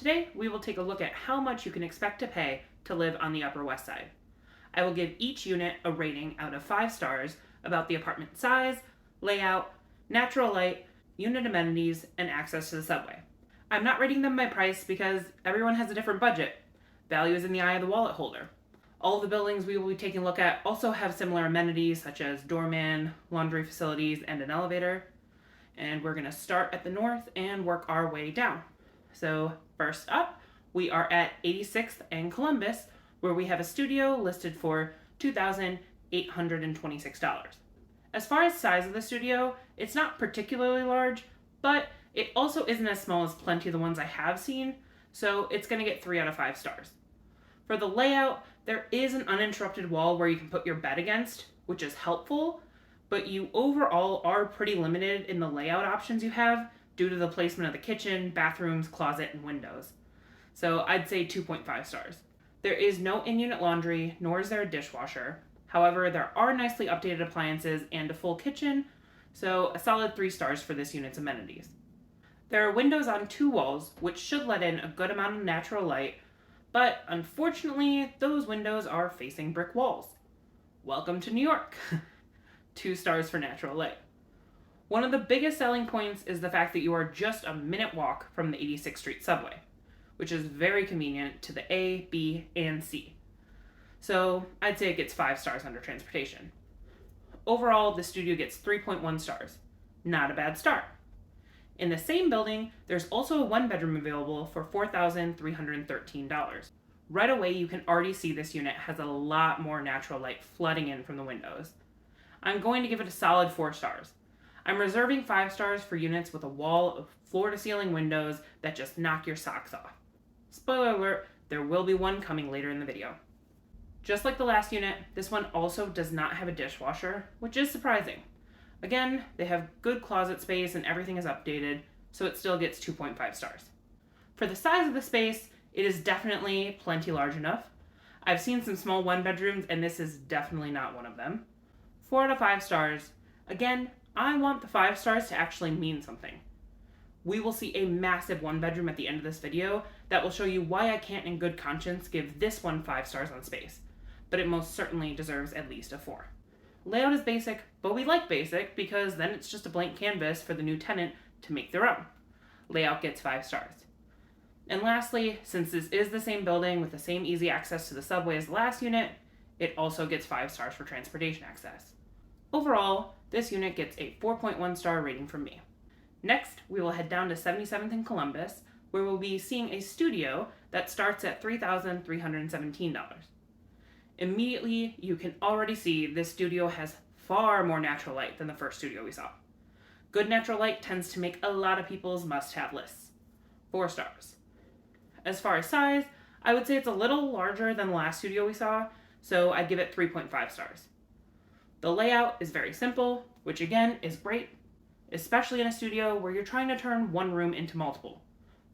Today, we will take a look at how much you can expect to pay to live on the Upper West Side. I will give each unit a rating out of 5 stars about the apartment size, layout, natural light, unit amenities, and access to the subway. I'm not rating them by price because everyone has a different budget. Value is in the eye of the wallet holder. All of the buildings we will be taking a look at also have similar amenities such as doorman, laundry facilities, and an elevator. And we're going to start at the north and work our way down. So first up, we are at 86th and Columbus, where we have a studio listed for $2,826. As far as size of the studio, it's not particularly large, but it also isn't as small as plenty of the ones I have seen, so it's going to get 3 out of 5 stars. For the layout, there is an uninterrupted wall where you can put your bed against, which is helpful, but you overall are pretty limited in the layout options you have due to the placement of the kitchen, bathrooms, closet, and windows. So I'd say 2.5 stars. There is no in-unit laundry, nor is there a dishwasher. However, there are nicely updated appliances and a full kitchen, so a solid 3 stars for this unit's amenities. There are windows on 2 walls, which should let in a good amount of natural light, but unfortunately, those windows are facing brick walls. Welcome to New York. 2 stars for natural light. One of the biggest selling points is the fact that you are just a minute walk from the 86th Street subway, which is very convenient to the A, B, and C. So I'd say it gets 5 stars under transportation. Overall, the studio gets 3.1 stars. Not a bad start. In the same building, there's also a 1-bedroom available for $4,313. Right away, you can already see this unit has a lot more natural light flooding in from the windows. I'm going to give it a solid 4 stars. I'm reserving 5 stars for units with a wall of floor-to-ceiling windows that just knock your socks off. Spoiler alert, there will be one coming later in the video. Just like the last unit, this one also does not have a dishwasher, which is surprising. Again, they have good closet space and everything is updated, so it still gets 2.5 stars. For the size of the space, it is definitely plenty large enough. I've seen some small 1-bedrooms, and this is definitely not one of them. 4 out of 5 stars. Again, I want the 5 stars to actually mean something. We will see a massive 1-bedroom at the end of this video that will show you why I can't in good conscience give this one 5 stars on space, but it most certainly deserves at least a 4. Layout is basic, but we like basic because then it's just a blank canvas for the new tenant to make their own. Layout gets 5 stars. And lastly, since this is the same building with the same easy access to the subway as the last unit, it also gets 5 stars for transportation access. Overall, this unit gets a 4.1 star rating from me. Next, we will head down to 77th and Columbus, where we'll be seeing a studio that starts at $3,317. Immediately, you can already see this studio has far more natural light than the first studio we saw. Good natural light tends to make a lot of people's must-have lists. 4 stars. As far as size, I would say it's a little larger than the last studio we saw, so I'd give it 3.5 stars. The layout is very simple, which again is great, especially in a studio where you're trying to turn one room into multiple.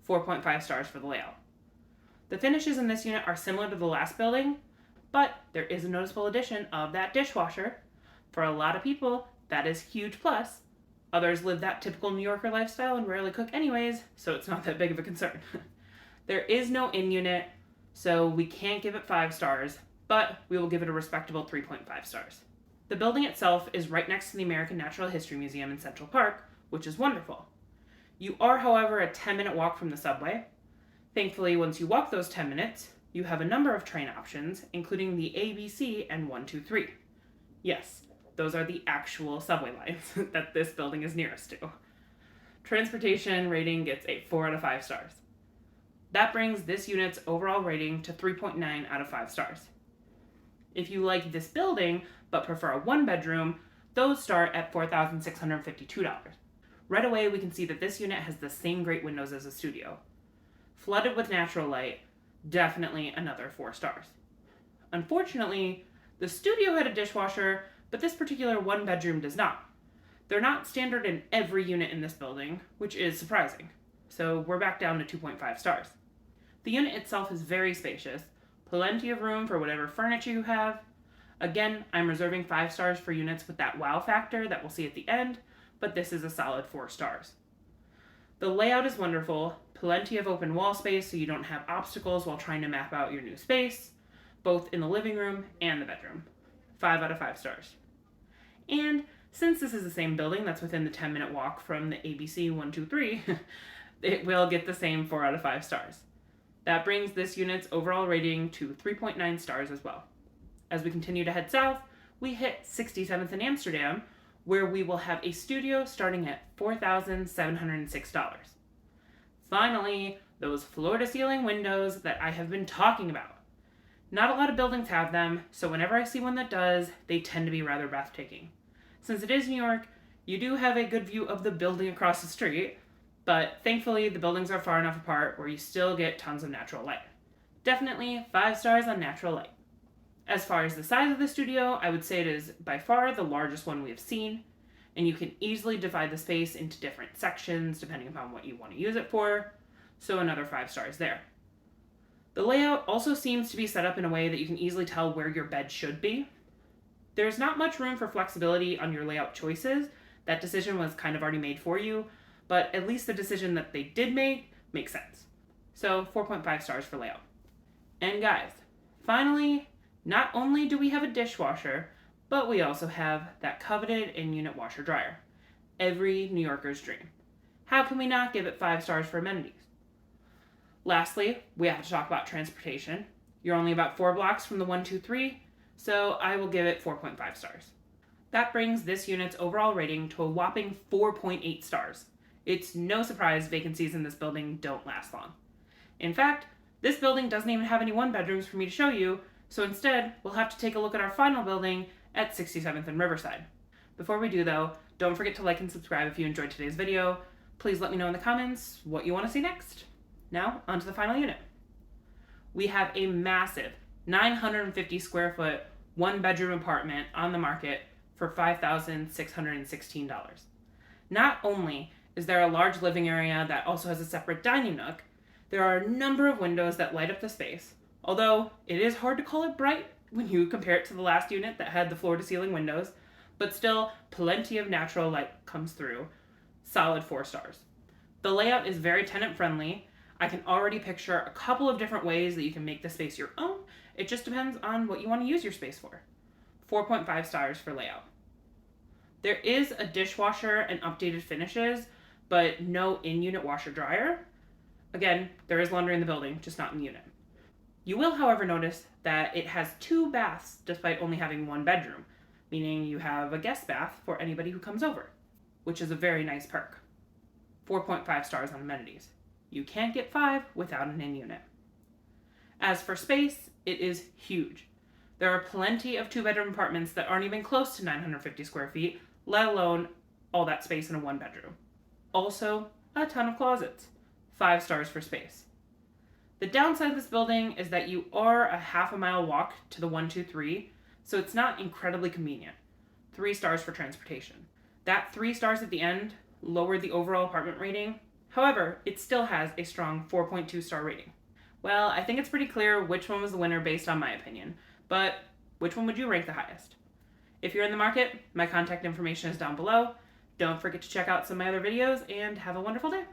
4.5 stars for the layout. The finishes in this unit are similar to the last building, but there is a noticeable addition of that dishwasher. For a lot of people, that is a huge plus. Others live that typical New Yorker lifestyle and rarely cook anyways, so it's not that big of a concern. There is no in-unit, so we can't give it 5 stars, but we will give it a respectable 3.5 stars. The building itself is right next to the American Natural History Museum in Central Park, which is wonderful. You are, however, a 10-minute walk from the subway. Thankfully, once you walk those 10 minutes, you have a number of train options, including the A, B, C, and 1, 2, 3. Yes, those are the actual subway lines that this building is nearest to. Transportation rating gets a 4 out of 5 stars. That brings this unit's overall rating to 3.9 out of 5 stars. If you like this building, but prefer a 1-bedroom, those start at $4,652. Right away, we can see that this unit has the same great windows as the studio. Flooded with natural light, definitely another 4 stars. Unfortunately, the studio had a dishwasher, but this particular 1-bedroom does not. They're not standard in every unit in this building, which is surprising. So we're back down to 2.5 stars. The unit itself is very spacious, plenty of room for whatever furniture you have. Again, I'm reserving 5 stars for units with that wow factor that we'll see at the end, but this is a solid 4 stars. The layout is wonderful, plenty of open wall space so you don't have obstacles while trying to map out your new space, both in the living room and the bedroom. 5 out of 5 stars. And since this is the same building that's within the 10-minute walk from the ABC 123, it will get the same 4 out of 5 stars. That brings this unit's overall rating to 3.9 stars as well. As we continue to head south, we hit 67th in Amsterdam, where we will have a studio starting at $4,706. Finally, those floor-to-ceiling windows that I have been talking about. Not a lot of buildings have them, so whenever I see one that does, they tend to be rather breathtaking. Since it is New York, you do have a good view of the building across the street, but thankfully the buildings are far enough apart where you still get tons of natural light. Definitely 5 stars on natural light. As far as the size of the studio, I would say it is by far the largest one we have seen, and you can easily divide the space into different sections depending upon what you want to use it for, so another 5 stars there. The layout also seems to be set up in a way that you can easily tell where your bed should be. There's not much room for flexibility on your layout choices. That decision was kind of already made for you, but at least the decision that they did make makes sense. So 4.5 stars for layout. And guys, finally, not only do we have a dishwasher, but we also have that coveted in-unit washer dryer. Every New Yorker's dream. How can we not give it 5 stars for amenities? Lastly, we have to talk about transportation. You're only about 4 blocks from the 123, so I will give it 4.5 stars. That brings this unit's overall rating to a whopping 4.8 stars. It's no surprise vacancies in this building don't last long. In fact, this building doesn't even have any 1-bedrooms for me to show you, so instead, we'll have to take a look at our final building at 67th and Riverside. Before we do though, don't forget to like and subscribe if you enjoyed today's video. Please let me know in the comments what you want to see next. Now, onto the final unit. We have a massive 950 square foot, 1-bedroom apartment on the market for $5,616. Not only is there a large living area that also has a separate dining nook, there are a number of windows that light up the space, although it is hard to call it bright when you compare it to the last unit that had the floor-to-ceiling windows, but still plenty of natural light comes through. Solid 4 stars. The layout is very tenant-friendly. I can already picture a couple of different ways that you can make the space your own. It just depends on what you want to use your space for. 4.5 stars for layout. There is a dishwasher and updated finishes, but no in-unit washer dryer. Again, there is laundry in the building, just not in the unit. You will, however, notice that it has 2 baths despite only having 1 bedroom, meaning you have a guest bath for anybody who comes over, which is a very nice perk. 4.5 stars on amenities. You can't get 5 without an in-unit. As for space, it is huge. There are plenty of 2-bedroom apartments that aren't even close to 950 square feet, let alone all that space in a 1-bedroom. Also, a ton of closets. 5 stars for space. The downside of this building is that you are a half-a-mile walk to the 123, so it's not incredibly convenient. 3 stars for transportation. That 3 stars at the end lowered the overall apartment rating. However, it still has a strong 4.2 star rating. Well, I think it's pretty clear which one was the winner based on my opinion, but which one would you rank the highest? If you're in the market, my contact information is down below. Don't forget to check out some of my other videos, and have a wonderful day.